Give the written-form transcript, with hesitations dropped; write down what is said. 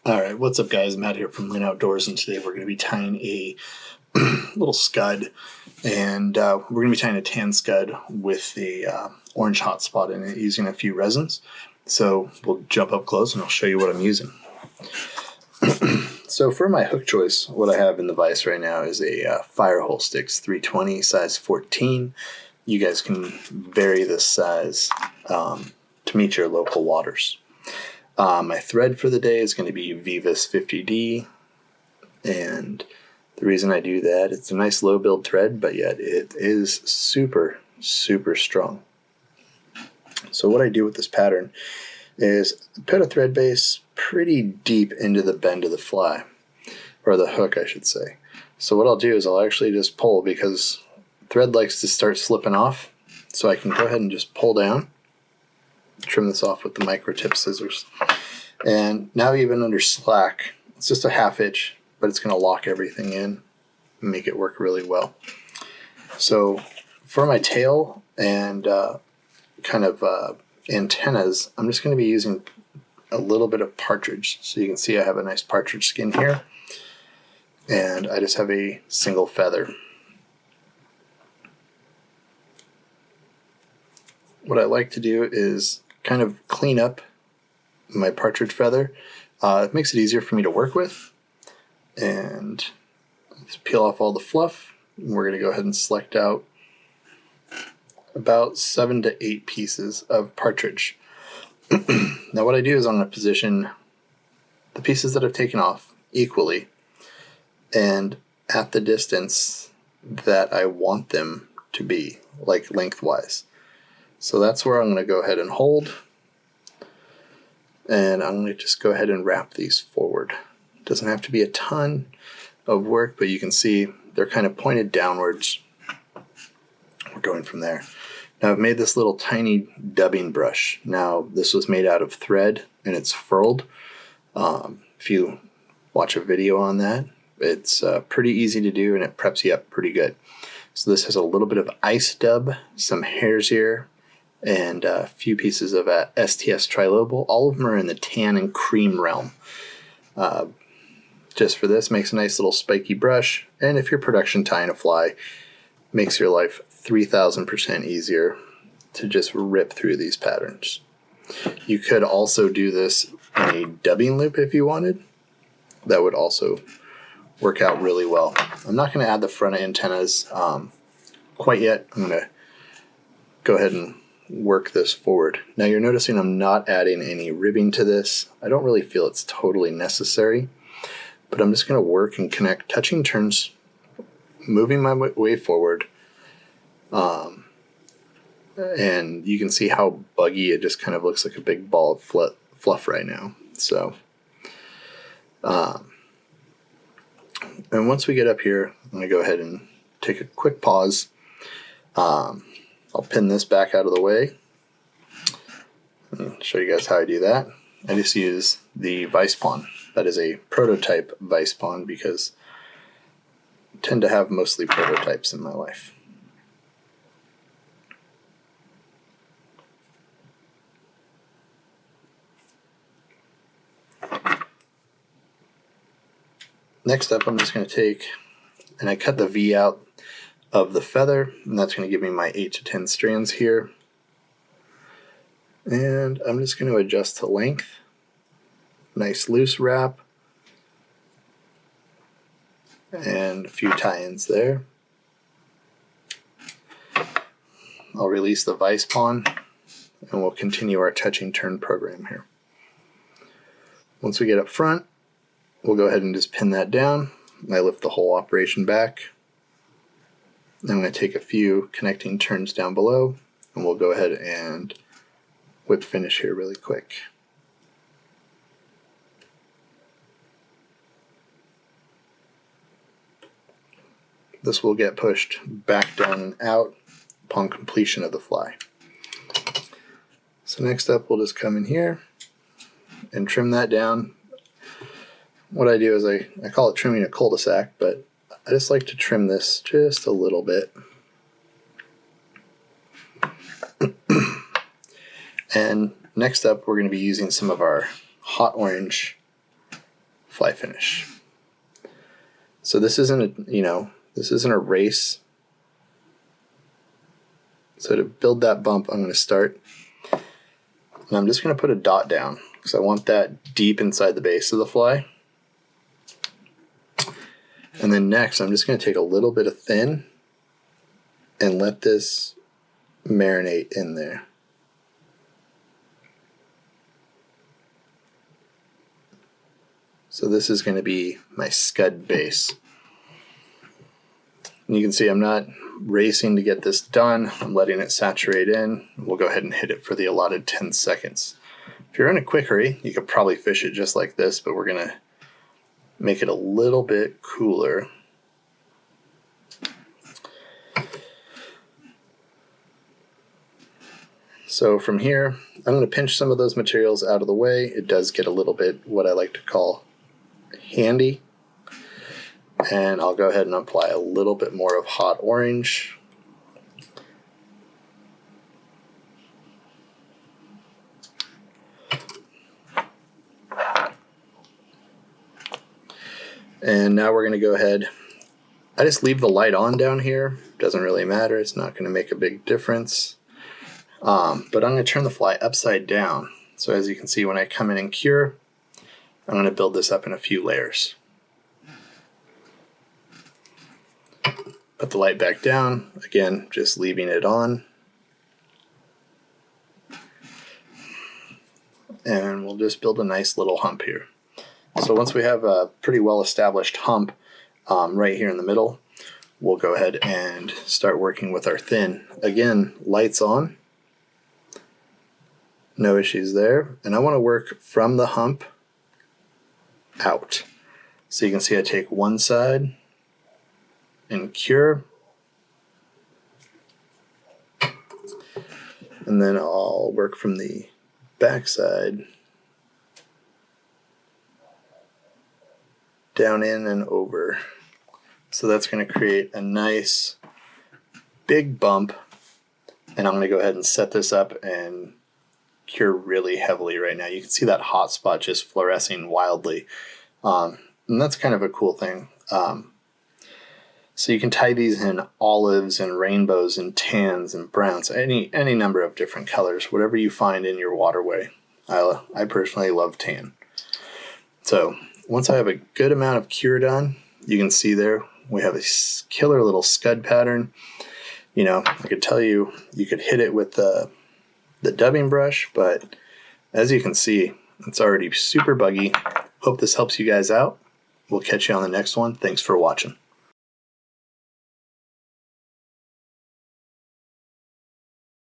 Alright, what's up guys? Matt here from Loon Outdoors, and today we're going to be tying a little scud, and we're going to be tying a tan scud with a orange hotspot in it using a few resins. So we'll jump up close and I'll show you what I'm using. So for my hook choice, what I have in the vise right now is a Firehole Sticks 320 size 14. You guys can vary this size to meet your local waters. My thread for the day is going to be Vivus 50D, and the reason I do that, it's a nice low build thread, but yet it is super, super strong. So what I do with this pattern is put a thread base pretty deep into the bend of the fly, or the hook I should say. So what I'll do is I'll actually just pull, because thread likes to start slipping off, so I can go ahead and just pull down. Trim this off with the micro tip scissors, and now even under slack, it's just a ½ inch, but it's going to lock everything in and make it work really well. So for my tail and antennas, I'm just going to be using a little bit of partridge. So you can see I have a nice partridge skin here, and I just have a single feather. What I like to do is kind of clean up my partridge feather. It makes it easier for me to work with. And let's peel off all the fluff. We're going to go ahead and select out about 7 to 8 pieces of partridge. Now what I do is I'm going to position the pieces that I've taken off equally and at the distance that I want them to be, like lengthwise. So that's where I'm going to go ahead and hold, and I'm going to just go ahead and wrap these forward. It doesn't have to be a ton of work, but you can see they're kind of pointed downwards. We're going from there. Now I've made this little tiny dubbing brush. Now this was made out of thread and it's furled. If you watch a video on that, it's pretty easy to do and it preps you up pretty good. So this has a little bit of ice dub, some hare's ear, and a few pieces of STS trilobal. All of them are in the tan and cream realm. Just for this, makes a nice little spiky brush, and if you're production tying a fly, makes your life 3,000% easier to just rip through these patterns. You could also do this in a dubbing loop if you wanted. That would also work out really well. I'm not going to add the front antennas quite yet. I'm going to go ahead and work this forward. Now you're noticing I'm not adding any ribbing to this. I don't really feel it's totally necessary, but I'm just going to work and connect touching turns, moving my way forward, and you can see how buggy it just kind of looks like a big ball of fluff right now. So and once we get up here, I'm going to go ahead and take a quick pause. I'll pin this back out of the way and show you guys how I do that. I just use the vise pawn. That is a prototype vise pawn because I tend to have mostly prototypes in my life. Next up, I'm just going to take, and I cut the V out of the feather, and that's going to give me my 8 to 10 strands here. And I'm just going to adjust to length. Nice loose wrap. And a few tie-ins there. I'll release the vise pawn, and we'll continue our touching turn program here. Once we get up front, we'll go ahead and just pin that down. I lift the whole operation back. I'm going to take a few connecting turns down below, and we'll go ahead and whip finish here really quick. This will get pushed back down and out upon completion of the fly. So next up, we'll just come in here and trim that down. What I do is I call it trimming a cul-de-sac, but I just like to trim this just a little bit. And next up, we're going to be using some of our hot orange fly finish. So this isn't this isn't a race. So to build that bump, I'm going to start, and I'm just going to put a dot down because I want that deep inside the base of the fly. And then next, I'm just going to take a little bit of thin and let this marinate in there. So this is going to be my Scud base. And you can see I'm not racing to get this done. I'm letting it saturate in. We'll go ahead and hit it for the allotted 10 seconds. If you're in a quick hurry, you could probably fish it just like this, but we're going to make it a little bit cooler. So from here, I'm going to pinch some of those materials out of the way. It does get a little bit what I like to call handy. And I'll go ahead and apply a little bit more of hot orange. And now we're going to go ahead. I just leave the light on down here. Doesn't really matter. It's not going to make a big difference. But I'm going to turn the fly upside down. So as you can see, when I come in and cure, I'm going to build this up in a few layers. Put the light back down. Again, just leaving it on. And we'll just build a nice little hump here. So once we have a pretty well established hump right here in the middle, we'll go ahead and start working with our thin. Again, lights on. No issues there. And I want to work from the hump out. So you can see I take one side and cure. And then I'll work from the back side down in and over. So that's going to create a nice big bump. And I'm going to go ahead and set this up and cure really heavily right now. You can see that hot spot just fluorescing wildly. And that's kind of a cool thing. So you can tie these in olives and rainbows and tans and browns, any number of different colors, whatever you find in your waterway. I personally love tan. So once I have a good amount of cure done, you can see there we have a killer little Scud pattern. You know, I could tell you could hit it with the dubbing brush, but as you can see, it's already super buggy. Hope this helps you guys out. We'll catch you on the next one. Thanks for watching.